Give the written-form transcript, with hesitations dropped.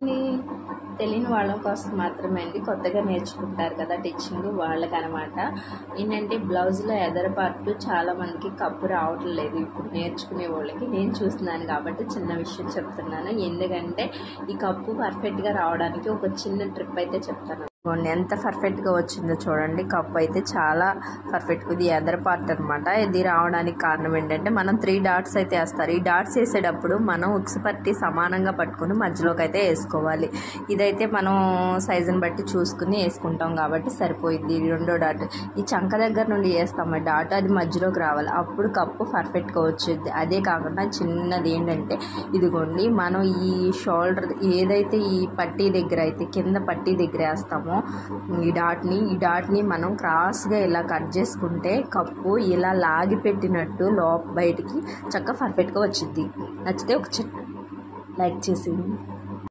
ఇది తెలియని వాళ్ళ కోసం మాత్రమే అండి, కొత్తగా నేర్చుకుంటారు కదా టీచింగ్ వాళ్ళకనమాట. ఏంటంటే బ్లౌజ్లో ఎదర పార్ట్ చాలామందికి కప్పు రావట్లేదు ఇప్పుడు నేర్చుకునే వాళ్ళకి. నేను చూస్తున్నాను కాబట్టి చిన్న విషయం చెప్తున్నాను. ఎందుకంటే ఈ కప్పు పర్ఫెక్ట్గా రావడానికి ఒక చిన్న ట్రిప్ అయితే చెప్తాను. ఎంత పర్ఫెక్ట్గా వచ్చిందో చూడండి. కప్ అయితే చాలా పర్ఫెక్ట్గా, ఇది ఎదర్ పార్ట్ అనమాట. ఇది రావడానికి కారణం ఏంటంటే మనం 3 డాట్స్ అయితే వేస్తారు. ఈ డాట్స్ వేసేటప్పుడు మనం ఉక్స్ పట్టి సమానంగా పట్టుకుని మధ్యలోకి అయితే వేసుకోవాలి. ఇదైతే మనం సైజుని బట్టి చూసుకుని వేసుకుంటాం కాబట్టి సరిపోయింది. 2వ డాట్ ఈ చంక దగ్గర నుండి వేస్తాము డాట్, అది మధ్యలోకి రావాలి, అప్పుడు కప్పు పర్ఫెక్ట్గా వచ్చింది. అదే కాకుండా చిన్నది ఏంటంటే ఇదిగోండి, మనం ఈ షోల్డర్ ఏదైతే ఈ పట్టీ దగ్గర అయితే కింద పట్టీ దగ్గర వేస్తామో ఈ డాట్ని మనం క్రాస్గా ఇలా కట్ చేసుకుంటే కప్పు ఇలా లాగి పెట్టినట్టు బయటికి చక్కగా పర్ఫెక్ట్గా వచ్చింది. నచ్చితే ఒక లైక్ చేసి